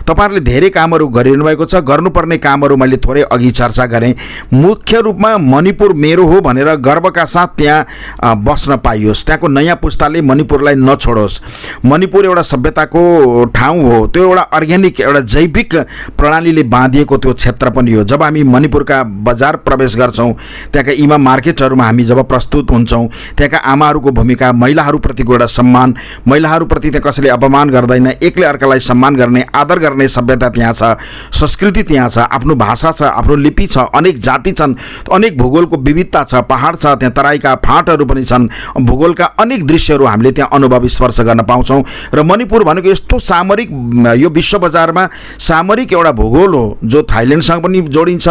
तपाईँहरूले धेरै कामहरू गरिरहनु भएको छ। गर्नुपर्ने कामहरू मैले थोरै अघि चर्चा गरेँ। मुख्य रूपमा मणिपुर मेरो हो भनेर गर्वका साथ त्यहाँ बस्न पाइयोस्, त्यहाँको नयाँ पुस्ताले मणिपुरलाई नछोडोस्। मणिपुर एउटा सभ्यताको ठाउँ हो, त्यो एउटा अर्ग्यानिक, एउटा जैविक प्रणालीले बाँधिएको त्यो क्षेत्र पनि हो। जब हामी मणिपुरका बजार प्रवेश गर्छौँ, त्यहाँका इमा मार्केटहरूमा हामी जब प्रस्तुत हुन्छौँ, त्यहाँका आमाहरूको भूमिका, महिलाहरूप्रतिको एउटा सम्मान, महिलाहरूप्रति त्यहाँ कसैले अपमान गर्दैन, एकले अर्कालाई सम्मान गर्ने, आदर गर्ने सभ्यता त्यहाँ छ, संस्कृति त्यहाँ छ, आफ्नो भाषा छ, आफ्नो लिपि छ, अनेक जाति छन्, अनेक भूगोलको विविधता छ, पहाड छ, त्यहाँ तराईका फाँटहरू पनि छन्, भूगोलका अनेक दृश्यहरू हामीले त्यहाँ अनुभव स्पर्श गर्न पाउँछौँ। र मणिपुर भनेको यस्तो सामरिक, यो विश्व बजारमा सामरिक एउटा भूगोल हो जो थाइल्यान्डसँग पनि जोडिन्छ,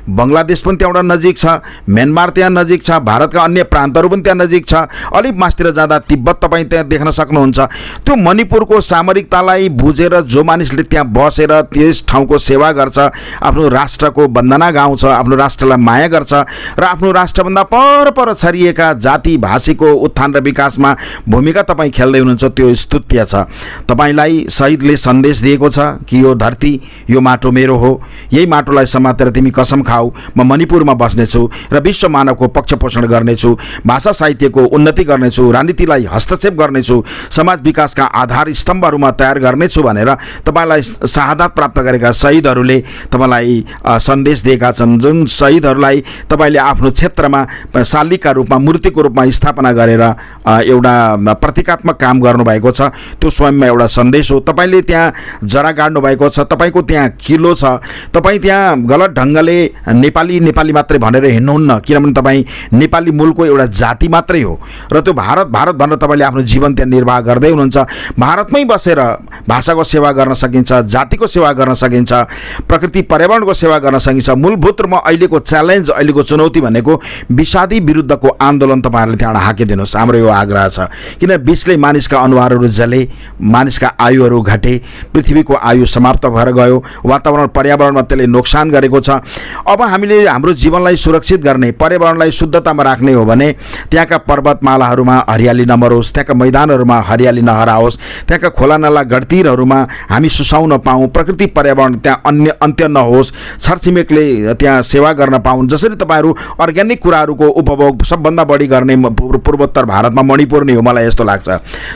बङ्गलादेश पनि त्यहाँबाट नजिक छ, म्यानमार त्यहाँ नजिक छ, भारतका अन्य प्रान्तहरू पनि त्यहाँ नजिक छ, अलिक मास्तिर जाँदा तिब्बत तपाईँ त्यहाँ देख्न सक्नुहुन्छ। त्यो मणिपुरको सामरिकतालाई बुझेर जो मानिसले त्यहाँ बसेर त्यस ठाउँको सेवा गर्छ, आफ्नो राष्ट्रको वन्दना गाउँछ, आफ्नो राष्ट्रलाई माया गर्छ र आफ्नो राष्ट्रभन्दा पर छरिएका जाति भाषीको उत्थान र विकासमा भूमिका तपाईँ खेल्दै हुनुहुन्छ, त्यो स्तुत्य छ। तपाईँलाई शहीदले सन्देश दिएको छ कि यो धरती, यो माटो मेरो हो, यही माटोलाई समातेर तिमी कसम खाऊ, म मणिपुरमा बस्नेछु र विश्व मानवको पक्षपोषण गर्नेछु, भाषा साहित्यको उन्नति गर्नेछु, राजनीतिलाई हस्तक्षेप गर्नेछु, समाज विकासका आधार स्तम्भहरूमा तयार गर्नेछु भनेर तपाईँलाई शहादत प्राप्त गरेका शहीदहरूले तपाईँलाई सन्देश दिएका छन्। जुन शहीदहरूलाई तपाईँले आफ्नो क्षेत्रमा शालिगका रूपमा, मूर्तिको रूपमा स्थापना गरेर एउटा प्रतीकात्मक काम गर्नुभएको छ, त्यो स्वयंमा एउटा सन्देश हो। तपाईँले त्यहाँ जरा गाड्नु भएको छ, तपाईँको त्यहाँ किलो छ, तपाईँ त्यहाँ गलत ढङ्गले नेपाली मात्रै भनेर हिँड्नुहुन्न, किनभने तपाईँ नेपाली मूलको एउटा जाति मात्रै हो र त्यो भारत भनेर तपाईँले आफ्नो जीवन त्यहाँ निर्वाह गर्दै हुनुहुन्छ। भारतमै बसेर भाषाको सेवा गर्न सकिन्छ, जातिको सेवा गर्न सकिन्छ, प्रकृति पर्यावरणको सेवा गर्न सकिन्छ। मूलभूत रूपमा अहिलेको च्यालेन्ज, अहिलेको चुनौती भनेको विषादी विरुद्धको आन्दोलन तपाईँहरूले त्यहाँ हाकिदिनुहोस्, हाम्रो यो आग्रह छ। किन विषले मानिसका अनुहारहरू जले, मानिसका आयुहरू घटे, पृथ्वीको आयु समाप्त भएर गयो, वातावरण पर्यावरणमा त्यसले नोक्सान गरेको छ। अब हामीले हाम्रो जीवनलाई सुरक्षित गर्ने, पर्यावरणलाई शुद्धतामा राख्ने हो भने त्यहाँका पर्वतमालाहरूमा हरियाली नमरोस्, त्यहाँका मैदानहरूमा हरियाली नहराओस्, त्यहाँका खोलानाला गडतिरहरूमा हामी सुसाउन पाऊँ, प्रकृति पर्यावरण त्यहाँ अन्त्य नहोस्, छरछिमेकले त्यहाँ सेवा गर्न पाउन्। जसरी तपाईँहरू अर्ग्यानिक कुराहरूको उपभोग सबभन्दा बढी गर्ने पूर्वोत्तर भारतमा मणिपुर नै हो, मलाई यस्तो लाग्छ।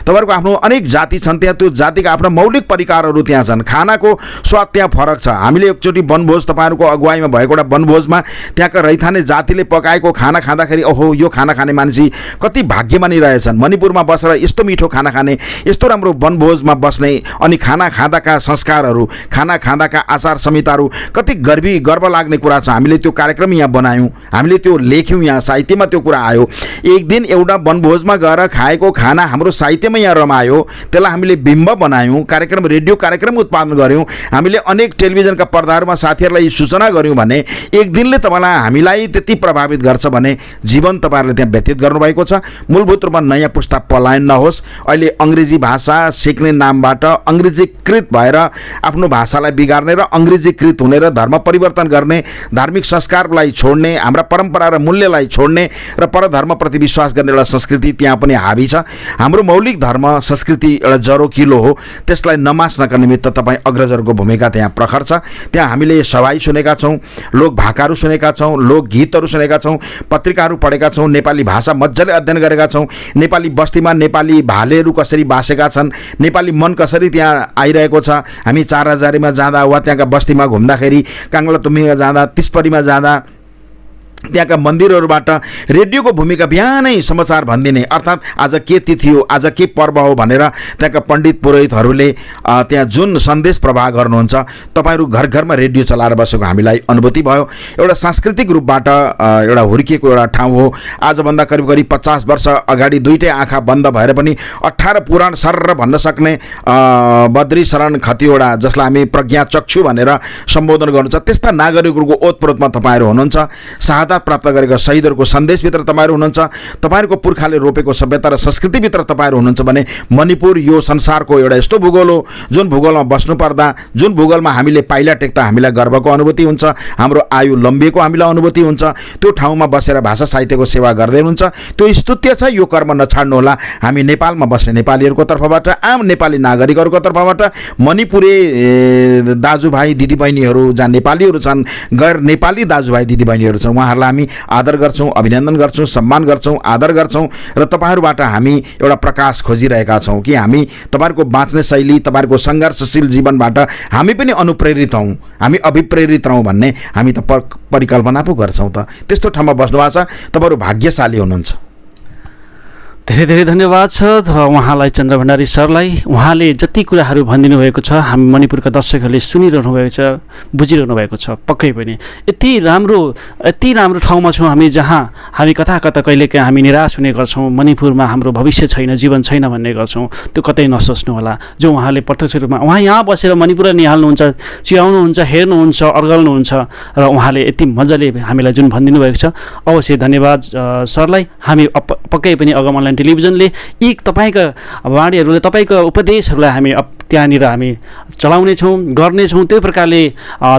तपाईँहरूको आफ्नो अनेक जाति छन्, त्यहाँ त्यो जातिका आफ्ना मौलिक परिकारहरू त्यहाँ छन्, खानाको स्वाद त्यहाँ फरक छ। हामीले एकचोटि वनभोज, तपाईँहरूको अगुवाईमा भएको एउटा वनभोजमा त्यहाँका रैथाने जातिले पकाएको खाना खाँदाखेरि ओहो, यो खाना खाने मान्छे कति भाग्यमानी रहेछन्, मणिपुरमा बसेर यस्तो मिठो खाना खाने, यस्तो राम्रो वनभोजमा बस्ने, अनि खाना खाँदाका संस्कारहरू, खाना खाँदाका आचार संहिताहरू कति गर्व लाग्ने कुरा छ। हामीले त्यो कार्यक्रम यहाँ बनायौँ, हामीले त्यो लेख्यौँ, यहाँ साहित्यमा त्यो कुरा आयो। एक दिन एउटा वनभोजमा गएर खाएको खाना हाम्रो साहित्यमा यहाँ रमायो, त्यसलाई हामीले बिम्ब बनायौँ, कार्यक्रम, रेडियो कार्यक्रम उत्पादन गऱ्यौँ, हामीले अनेक टेलिभिजनका पर्दाहरूमा साथीहरूलाई सूचना गऱ्यौँ भने एक दिनले तपाईँलाई हामीलाई त्यति प्रभावित गर्छ भने जीवन तपाईँहरूले त्यहाँ व्यतीत गर्नुभएको छ। मूलभूत रूपमा नयाँ पुस्ता पलायन नहोस्। अहिले अङ्ग्रेजी भाषा सिक्ने नामबाट अङ्ग्रेजीकृत भएर आफ्नो भाषालाई बिगार्ने र अङ्ग्रेजीकृत हुने र धर्म परिवर्तन गर्ने, धार्मिक संस्कारलाई छोड्ने, हाम्रा परम्परा र मूल्यलाई छोड्ने र परधर्मप्रति विश्वास गर्ने एउटा संस्कृति त्यहाँ पनि हावी छ। हाम्रो मौलिक धर्म संस्कृति एउटा जरो किलो हो, त्यसलाई नमास्नका निमित्त तपाईँ अग्रजहरूको भूमिका त्यहाँ प्रखर छ। त्यहाँ हामीले सवाई सुनेका छौँ, लोक भाकाहरू सुनेका छौँ, लोकगीतहरू सुनेका छौँ, पत्रिकाहरू पढेका छौँ, नेपाली भाषा मजाले अध्ययन गरेका छौँ, नेपाली बस्तीमा नेपाली भालेहरू कसरी बासेका छन्, नेपाली मन कसरी त्यहाँ आइरहेको छ। हामी 4,000मा जाँदा वा त्यहाँका बस्तीमा घुम्दाखेरि, काङ्गलातुम्बीमा जाँदा, तिसपरीमा जाँदा त्यहाँका मन्दिरहरूबाट रेडियोको भूमिका बिहानै समाचार भनिदिने, अर्थात् आज के तिथि हो, आज के पर्व हो भनेर त्यहाँका पण्डित पुरोहितहरूले त्यहाँ जुन सन्देश प्रवाह गर्नुहुन्छ, तपाईँहरू घर घरमा रेडियो चलाएर बसेको हामीलाई अनुभूति भयो। एउटा सांस्कृतिक रूपबाट एउटा हुर्किएको एउटा ठाउँ हो। आजभन्दा करिब करिब 50 वर्ष अगाडि दुईटै आँखा बन्द भएर पनि 18 पुराण सरर भन्न सक्ने बद्री शरण खतिवडा, जसलाई हामी प्रज्ञाचक्षु भनेर सम्बोधन गर्नुहुन्छ, त्यस्ता नागरिकहरूको ओतप्रोतमा तपाईँहरू हुनुहुन्छ। शहादत प्राप्त गरेका शहीदहरूको सन्देशभित्र तपाईँहरू हुनुहुन्छ। तपाईँहरूको पुर्खाले रोपेको सभ्यता र संस्कृतिभित्र तपाईँहरू हुनुहुन्छ भने मणिपुर यो संसारको एउटा यस्तो भूगोल हो जुन भूगोलमा बस्नुपर्दा, जुन भूगोलमा हामीले पाइला टेक्दा हामीलाई गर्वको अनुभूति हुन्छ, हाम्रो आयु लम्बिएको हामीलाई अनुभूति हुन्छ। त्यो ठाउँमा बसेर भाषा साहित्यको सेवा गर्दै हुनुहुन्छ, त्यो स्तुत्य छ। यो कर्म नछाड्नुहोला। हामी नेपालमा बस्ने नेपालीहरूको तर्फबाट, आम नेपाली नागरिकहरूको तर्फबाट, मणिपुरे दाजुभाइ दिदीबहिनीहरू जहाँ नेपालीहरू छन्, गैर नेपाली दाजुभाइ दिदीबहिनीहरू छन्, उहाँहरूलाई हामी आदर गर्छौँ, अभिनन्दन गर्छौँ, सम्मान गर्छौँ, आदर गर्छौँ र तपाईँहरूबाट हामी एउटा प्रकाश खोजिरहेका छौँ कि हामी तपाईँहरूको बाँच्ने शैली, तपाईँहरूको सङ्घर्षशील जीवनबाट हामी पनि अनुप्रेरित हौँ, हामी अभिप्रेरित रहौँ भन्ने हामी त परिकल्पना पो गर्छौँ। त त्यस्तो ठाउँमा बस्नुभएको छ, तपाईँहरू भाग्यशाली हुनुहुन्छ।
धेरै धेरै धन्यवाद छ उहाँलाई, चन्द्र भण्डारी सरलाई। उहाँले जति कुराहरू भनिदिनु भएको छ हामी मणिपुरका दर्शकहरूले सुनिरहनु भएको छ, बुझिरहनु भएको छ। पक्कै पनि यति राम्रो ठाउँमा छौँ हामी, जहाँ हामी कता कता कहिलेकाहीँ हामी निराश हुने गर्छौँ। मणिपुरमा हाम्रो भविष्य छैन, जीवन छैन भन्ने गर्छौँ। त्यो कतै नसोच्नु होला। जो उहाँले प्रत्यक्ष रूपमा उहाँ यहाँ बसेर मणिपुर निहाल्नुहुन्छ, चिराउनुहुन्छ, हेर्नुहुन्छ, अर्गल्नुहुन्छ र उहाँले यति मजाले हामीलाई जुन भनिदिनु भएको छ, अवश्य धन्यवाद सरलाई। हामी पक्कै पनि अगम अनलाइन टेलिभिजनले यी तपाईँका वाणीहरूले, तपाईँका उपदेशहरूलाई हामी त्यहाँनिर हामी चलाउनेछौँ, गर्नेछौँ। त्यो प्रकारले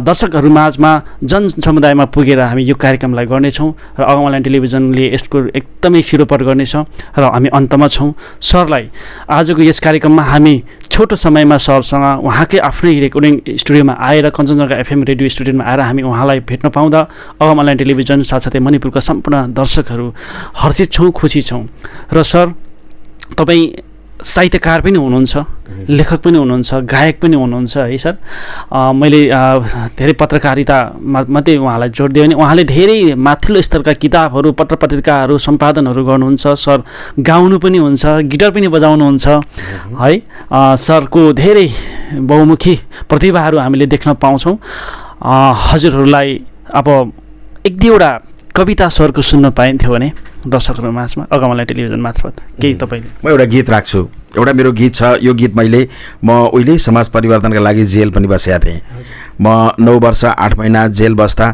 दर्शकहरू माझमा, जन समुदायमा पुगेर हामी यो कार्यक्रमलाई गर्नेछौँ र अगम अनलाइन टेलिभिजनले यसको एकदमै सिरोपर गर्नेछ र हामी अन्तमा छौँ। सरलाई आजको यस कार्यक्रममा हामी छोटो समयमा सरसँग उहाँकै आफ्नै रेकर्डिङ स्टुडियोमा आएर, कञ्चनजङ्घा FM रेडियो स्टुडियोमा आएर हामी उहाँलाई भेट्न पाउँदा अगम अनलाइन टेलिभिजन साथसाथै मणिपुरका सम्पूर्ण दर्शकहरू हर्षित छौँ, खुसी छौँ। र सर, तपाईँ साहित्यकार पनि हुनुहुन्छ, लेखक पनि हुनुहुन्छ, गायक पनि हुनुहुन्छ है सर। मैले धेरै पत्रकारिता मात्रै उहाँलाई जोड दिएँ भने उहाँले धेरै माथिल्लो स्तरका किताबहरू, पत्र पत्रिकाहरू सम्पादनहरू गर्नुहुन्छ। सर गाउनु पनि हुन्छ, गिटार पनि बजाउनुहुन्छ है। सरको धेरै बहुमुखी प्रतिभाहरू हामीले देख्न पाउँछौँ। हजुरहरूलाई अब एक दुईवटा कविता सरको सुन्न पाइन्थ्यो भने दर्शकहरू माझमा अगम अनलाइन टेलिभिजन मार्फत केही तपाईँले।
म एउटा गीत राख्छु। एउटा मेरो गीत छ। यो गीत म उहिले समाज परिवर्तनका लागि जेल पनि बसेका थिएँ। म 9 वर्ष 8 महिना जेल बस्दा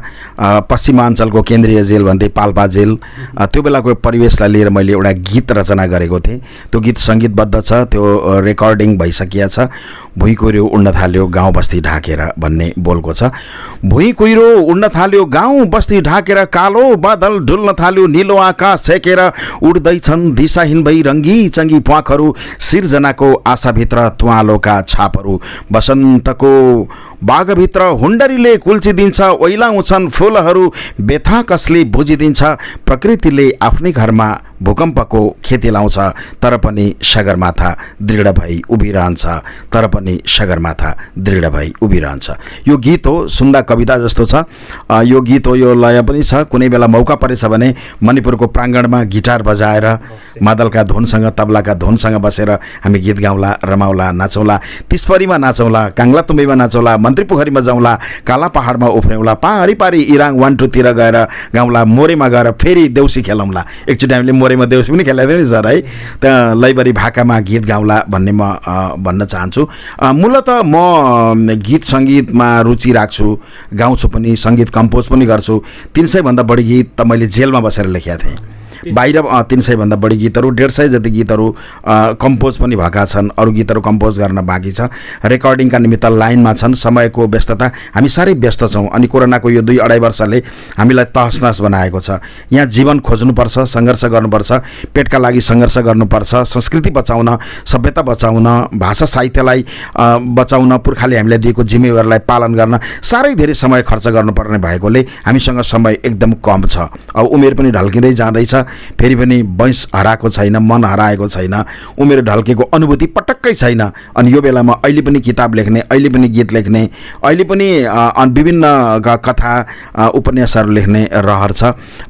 पश्चिमाञ्चलको केन्द्रीय जेल भन्थे, पाल्पा जेल, त्यो बेलाको परिवेशलाई लिएर मैले एउटा गीत रचना गरेको थिएँ। त्यो गीत सङ्गीतबद्ध छ, त्यो रेकर्डिङ भइसकिया छ। भुइँ कुहिरो उड्न थाल्यो गाउँ बस्ती ढाकेर भन्ने बोलको छ। भुइँ कुहिरो उड्न थाल्यो गाउँ बस्ती ढाकेर, कालो बादल डुल्न थाल्यो निलो आकाश छेकेर, उड्दैछन् दिशाहीन भई रङ्गी चङ्गी प्वाखहरू, सिर्जनाको आशाभित्र तुवालोका छापहरू, बसन्तको बागभित्र हुन्डरीले कुल्चिदिन्छ, ओइलाउँछन् फुलहरू, व्यथा कसले बुझिदिन्छ, प्रकृतिले आफ्नै घरमा भूकम्पको खेती लाउँछ, तर पनि सगरमाथा दृढ भई उभिरहन्छ, तर पनि सगरमाथा दृढ भई उभिरहन्छ। यो गीत हो, सुन्दा कविता जस्तो छ। यो गीत हो, यो लय पनि छ। कुनै बेला मौका परेछ भने मणिपुरको प्राङ्गणमा गिटार बजाएर मादलका धुनसँग, तबलाका धुनसँग बसेर हामी गीत गाउँला, रमाउला, नाचौँला, तिसपरीमा नाचौँला, काङ्गलातुम्बीमा नाचौँला, मन्त्रीपोखरीमा जाउँला, काला पहाडमा उफ्र्याउँला, पारी पारी इराङ 1 2 तिर गएर गाउँला, मोरेमा गएर फेरि देउसी खेलाउँला। एकचोटि हामीले मोरेमा देउसी पनि खेलाएको थियो नि सर है। त्यहाँ लैबरी भाकामा गीत गाउँला भन्ने म भन्न चाहन्छु। मूलत म गीत सङ्गीतमा रुचि राख्छु, गाउँछु पनि, सङ्गीत कम्पोज पनि गर्छु। 300 भन्दा बढी गीत त मैले जेलमा बसेर लेखेका थिएँ। बाहिर 300 भन्दा बढी गीतहरू 150 जति गीतहरू कम्पोज पनि भएका छन्। अरू गीतहरू कम्पोज गर्न बाँकी छ, रेकर्डिङका निमित्त लाइनमा छन्। समयको व्यस्तता, हामी साह्रै व्यस्त छौँ अनि कोरोनाको यो 2-2.5 वर्षले हामीलाई तहसनहस बनाएको छ। यहाँ जीवन खोज्नुपर्छ, सङ्घर्ष गर्नुपर्छ, पेटका लागि सङ्घर्ष गर्नुपर्छ, संस्कृति बचाउन, सभ्यता बचाउन, भाषा साहित्यलाई बचाउन, पुर्खाले हामीलाई दिएको जिम्मेवारीलाई पालन गर्न साह्रै धेरै समय खर्च गर्नुपर्ने भएकोले हामीसँग समय एकदम कम छ। अब उमेर पनि ढल्किँदै जाँदैछ, फेरि पनि वंश हराएको छैन, मन हराएको छैन, उमेर ढल्केको अनुभूति पटक्कै छैन। अनि यो बेलामा अहिले पनि किताब लेख्ने, अहिले पनि गीत लेख्ने, अहिले पनि विभिन्न कथा उपन्यासहरू लेख्ने रहर छ।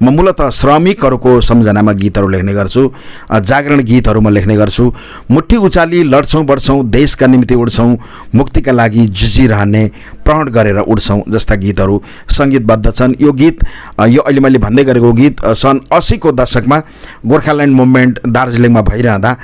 म मूलतः श्रमिकहरूको सम्झनामा गीतहरू लेख्ने गर्छु, जागरण गीतहरू म लेख्ने गर्छु। मुट्ठी उचाली लड्छौँ बढ्छौँ, देशका निम्ति उड्छौँ, मुक्तिका लागि जुझिरहने, प्रण गरेर उड्छौँ जस्ता गीतहरू सङ्गीतबद्ध छन्। यो गीत यो अहिले मैले भन्दै गरेको गीत सन् 80 को दशकमा गोर्खाल्यान्ड मुभमेन्ट दार्जिलिङमा भइरहँदा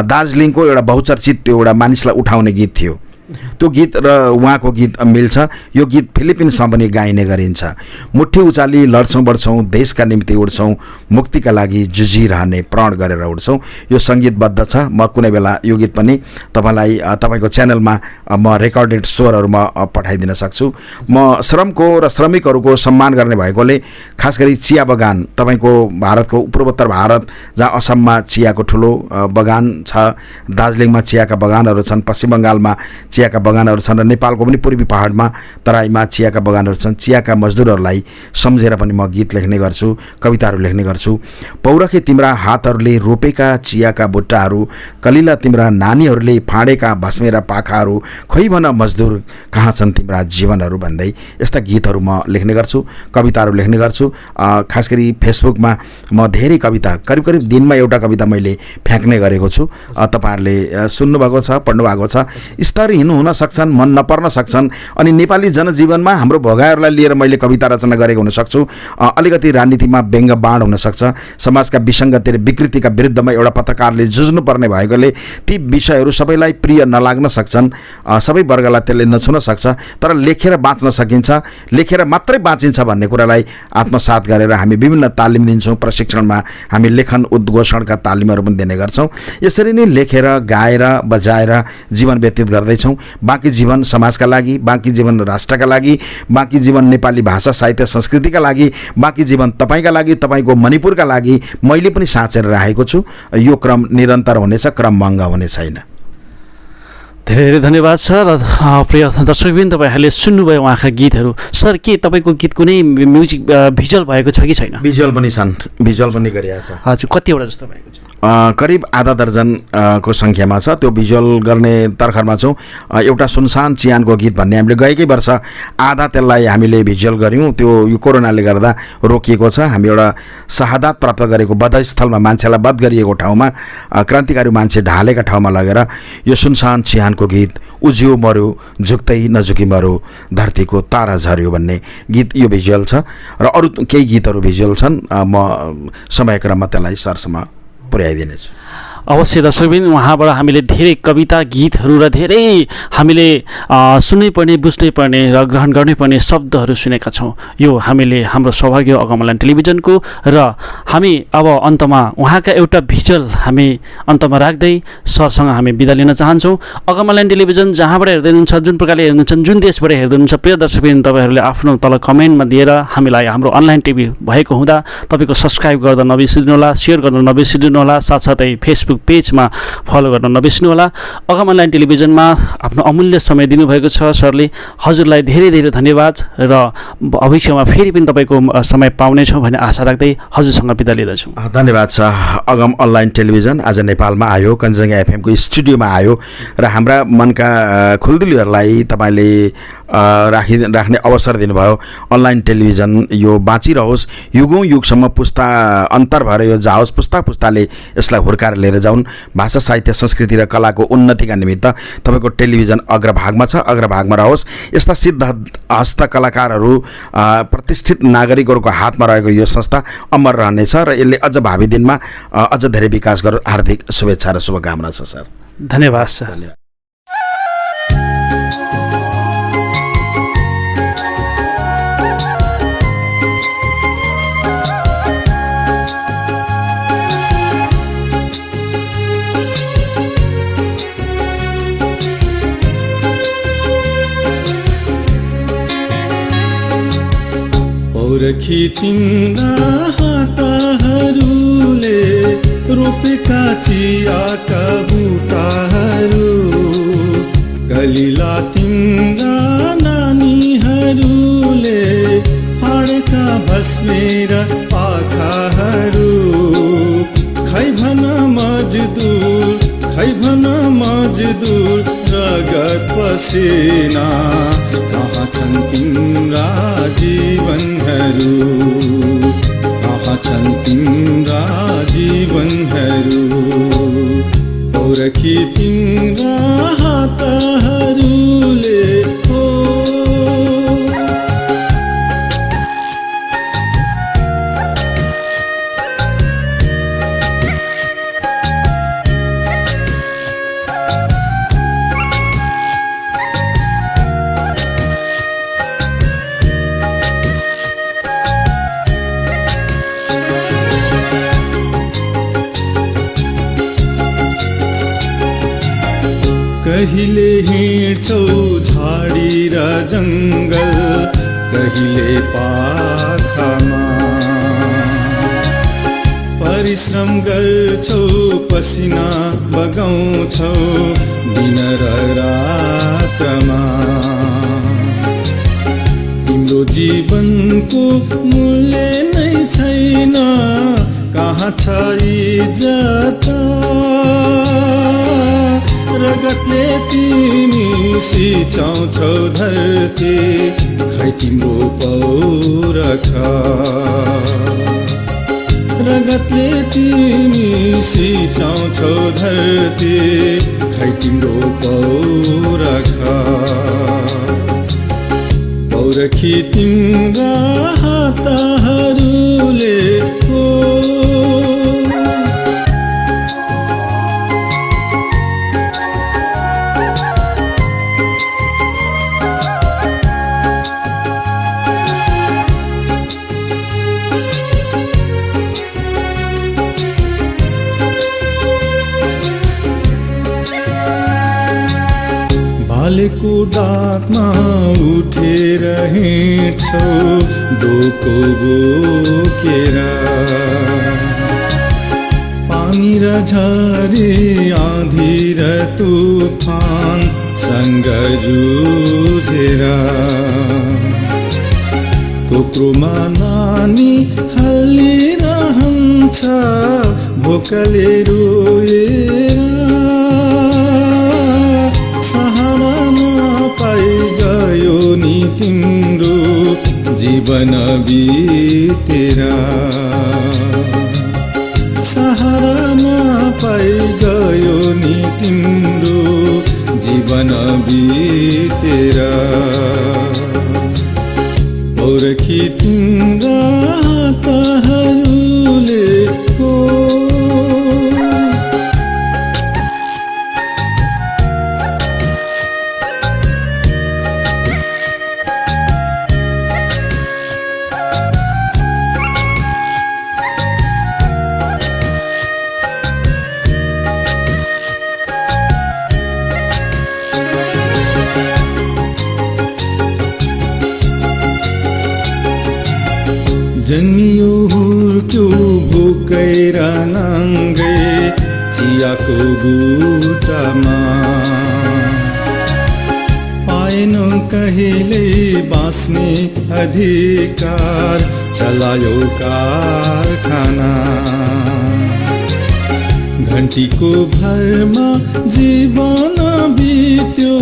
दार्जिलिङको एउटा बहुचर्चित त्यो एउटा मानिसलाई उठाउने गीत थियो। त्यो गीत र उहाँको गीत मिल्छ। यो गीत फिलिपिन्समा पनि गाइने गरिन्छ। मुट्ठी उचाली लड्छौँ बढ्छौँ, देशका निम्ति उड्छौँ, मुक्तिका लागि जुझिरहने, प्रण गरेर उड्छौँ। यो सङ्गीतबद्ध छ। म कुनै बेला यो गीत पनि तपाईँलाई तपाईँको च्यानलमा म रेकर्डेड स्वरहरूमा पठाइदिन सक्छु। म श्रमको र श्रमिकहरूको सम्मान गर्ने भएकोले खास गरी चिया बगान, तपाईँको भारतको पूर्वोत्तर भारत जहाँ असममा चियाको ठुलो बगान छ, दार्जिलिङमा चियाका बगानहरू छन्, पश्चिम बङ्गालमा चियाका बगानहरू छन् र नेपालको पनि पूर्वी पहाडमा तराईमा चियाका बगानहरू छन्। चियाका मजदुरहरूलाई सम्झेर पनि म गीत लेख्ने गर्छु, कविताहरू लेख्ने गर्छु। पौरखे तिम्रा हातहरूले रोपेका चियाका बुट्टाहरू, कलिला तिम्रा नानीहरूले फाँडेका भस्मेरा पाखाहरू, खोइ भन मजदुर कहाँ छन् तिम्रा जीवनहरू भन्दै यस्ता गीतहरू म लेख्ने गर्छु, कविताहरू लेख्ने गर्छु। खास गरी फेसबुकमा म धेरै कविता करिब करिब दिनमा एउटा कविता मैले फ्याँक्ने गरेको छु। तपाईँहरूले सुन्नुभएको छ, पढ्नुभएको छ। स्तर हिँड्नु हुन सक्छन्, मन नपर्न सक्छन्, अनि नेपाली जनजीवनमा हाम्रो भोगाइहरूलाई लिएर मैले कविता रचना गरेको हुनसक्छु। अलिकति राजनीतिमा व्यङ्ग बाण हुनसक्छ, समाजका विसङ्गति र विकृतिका विरुद्धमा एउटा पत्रकारले जुझ्नुपर्ने भएकोले ती विषयहरू सबैलाई प्रिय नलाग्न सक्छन्, सबै वर्गलाई त्यसले नछुन सक्छ। तर लेखेर बाँच्न सकिन्छ, लेखेर मात्रै बाँचिन्छ भन्ने कुरालाई आत्मसात गरेर हामी विभिन्न तालिम दिन्छौँ। प्रशिक्षणमा हामी लेखन उद्घोषणका तालिमहरू पनि दिने गर्छौँ। यसरी नै लेखेर गाएर बजाएर जीवन व्यतीत गर्दैछौँ। बाँकी जीवन समाजका लागि, बाँकी जीवन राष्ट्रका लागि, बाँकी जीवन नेपाली भाषा साहित्य संस्कृतिका लागि, बाँकी जीवन तपाईँका लागि, तपाईँको मणिपुरका लागि मैले पनि साँचेर राखेको छु। यो क्रम निरन्तर हुनेछ, क्रम महँगा हुने छैन।
धेरै धेरै धन्यवाद सर। प्रिय दर्शकबिन, तपाईँहरूले सुन्नुभयो उहाँका गीतहरू। सर, के तपाईँको गीत कुनै म्युजिक भिजुअल भएको छ कि छैन?
भिजुअल पनि छन्, भिजुअल पनि गरिएको छ।
हजुर, कतिवटा जस्तो भएको छ?
करिब आधा दर्जन को सङ्ख्यामा छ। त्यो भिजुअल गर्ने तर्खरमा छौँ। एउटा सुनसान चियानको गीत भन्ने हामीले गएकै वर्ष आधा त्यसलाई हामीले भिजुअल गऱ्यौँ। त्यो यो कोरोनाले गर्दा रोकिएको छ। हामी एउटा शहादत प्राप्त गरेको वधस्थलमा, मान्छेलाई वध गरिएको ठाउँमा, क्रान्तिकारी मान्छे ढालेका ठाउँमा लगेर यो सुनसान चिहानको गीत, उज्यो मऱ्यो झुक्दै नझुकी मऱ्यो, धरतीको तारा झऱ्यो भन्ने गीत यो भिजुअल छ। र अरू केही गीतहरू भिजुअल छन्। म समयक्रममा त्यसलाई सरसम्म पुर्याइदिनेछु।
अवश्य दर्शकबिन, उहाँबाट हामीले धेरै कविता गीतहरू र धेरै हामीले सुन्नै पर्ने, बुझ्नै पर्ने र ग्रहण गर्नै पर्ने शब्दहरू सुनेका छौँ। यो हामीले हाम्रो सौभाग्य अगम अनलाइन टेलिभिजनको। र हामी अब अन्तमा उहाँका एउटा भिजुअल हामी अन्तमा राख्दै सरसँग हामी बिदा लिन चाहन्छौँ। अगम अनलाइन टेलिभिजन जहाँबाट हेर्दै हुनुहुन्छ, जुन प्रकारले हेर्नुहुन्छ, जुन देशबाट हेर्दै हुनुहुन्छ, प्रिय दर्शकबिन, तपाईँहरूले आफ्नो तल कमेन्टमा दिएर हामीलाई हाम्रो अनलाइन टिभी भएको हुँदा तपाईँको सब्सक्राइब गर्दा नबिर्सिनुहोला, सेयर गर्न नबिर्सिनुहोला, साथसाथै फेसबुक पेजमा फलो गर्न नबिर्सिनुहोला। अगम अनलाइन टेलिभिजनमा आफ्नो अमूल्य समय दिनुभएको छ सरले। हजुरलाई धेरै धेरै धन्यवाद र भविष्यमा फेरि पनि तपाईँको समय पाउनेछौँ भन्ने आशा राख्दै हजुरसँग बिदा लिँदछु।
धन्यवाद छ। अगम अनलाइन टेलिभिजन आज नेपालमा आयो, कञ्चनजङ्घा एफएमको स्टुडियोमा आयो र हाम्रा मनका खुल्दुलीहरूलाई तपाईँले राख्ने अवसर दिनुभयो। अनलाइन टेलिभिजन यो बाँचिरहोस्, युगौँ युगसम्म पुस्ता अन्तर भएर यो जाओस्, पुस्ता पुस्ताले यसलाई हुर्काएर लिएर जाउन्। भाषा साहित्य संस्कृति र कलाको उन्नतिका निमित्त तपाईँको टेलिभिजन अग्रभागमा छ, अग्रभागमा रहोस्। यस्ता सिद्ध हस्तकलाकारहरू, प्रतिष्ठित नागरिकहरूको हातमा रहेको यो संस्था अमर रहनेछ र यसले अझ भावी दिनमा अझ धेरै विकास गरोस्। हार्दिक शुभेच्छा र शुभकामना छ सर।
धन्यवाद सर।
पौरखी तिम्रा हातहरूले रोपेका चियाका बुटाहरू, कलिला तिम्रा नानीहरूले फाडेका भस्मेर पाखाहरू, खै भन मजदुर रगत पसिना, कहाँ छन् तिम्रा जीवनहरू, कहाँ छन् तिम्रा जीवनहरू, पौरखी तिम्रा हातहरूले हो। कहिले हिँड्छौ झाडी र जङ्गल, कहिले पाखामा परिश्रम गर्छौ, पसिना बगाउँछौ दिन र रातमा। तिम्रो जीवनको मूल्य नै छैन, कहाँ छ इज्जत, रगतले तिमी सिचाउँछौ धरती, खै तिम्रो पौरखा, रगतले तिमी सिचाउँछौ धरती, खै तिम्रो पौरखा, पौरखी तिम्रा हातहरूले हो। बालेको डाकमा उठेर हिँड्छौ डोको बोकेर, पानी र झरी आँधी र तुफान सँग जुझेर, कोक्रोमा नानी हल्लिरहन्छ भोकले रोएर, सहारा नपाइ गयो नि तिम्रो जीवन बितेर, सहारा नपाइ गयो नि तिम्रो जीवन बितेर, पौरखी तिम्रा हातहरूले हो। जन्मियो हुर्क्यो भोकै र नाङ्गै चियाको बुटामा, पाएन कहिले बाँच्ने अधिकार, चलायो कारखाना, घन्टीको भरमा जीवन बित्यो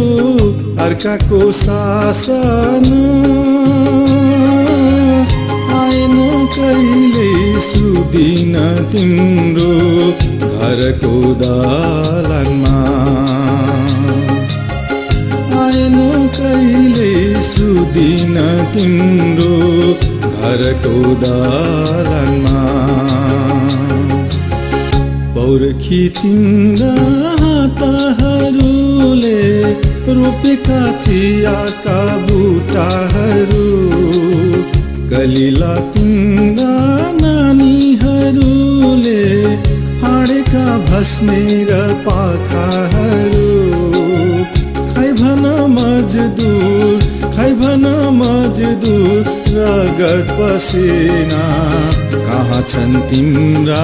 अर्काको शासन, आएन कहिले सुदिन तिम्रो घरको दालनमा, आएन कहिले सुदिन तिम्रो घरको दालनमा, पौरखी तिम्रा हातहरूले रोपेका चियाका बुटाहरू, कलिला तिम्रा नानीहरूले फाडेका भस्मेर पाखाहरू, खै भन मजदुर रगत पसिना कहाँ छन् तिम्रा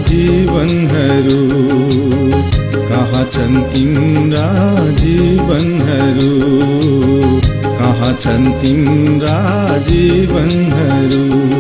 जीवनहरू, कहाँ छन् तिम्रा जीवनहरू, कहाँ छन् तिम्रा जीवनहरू।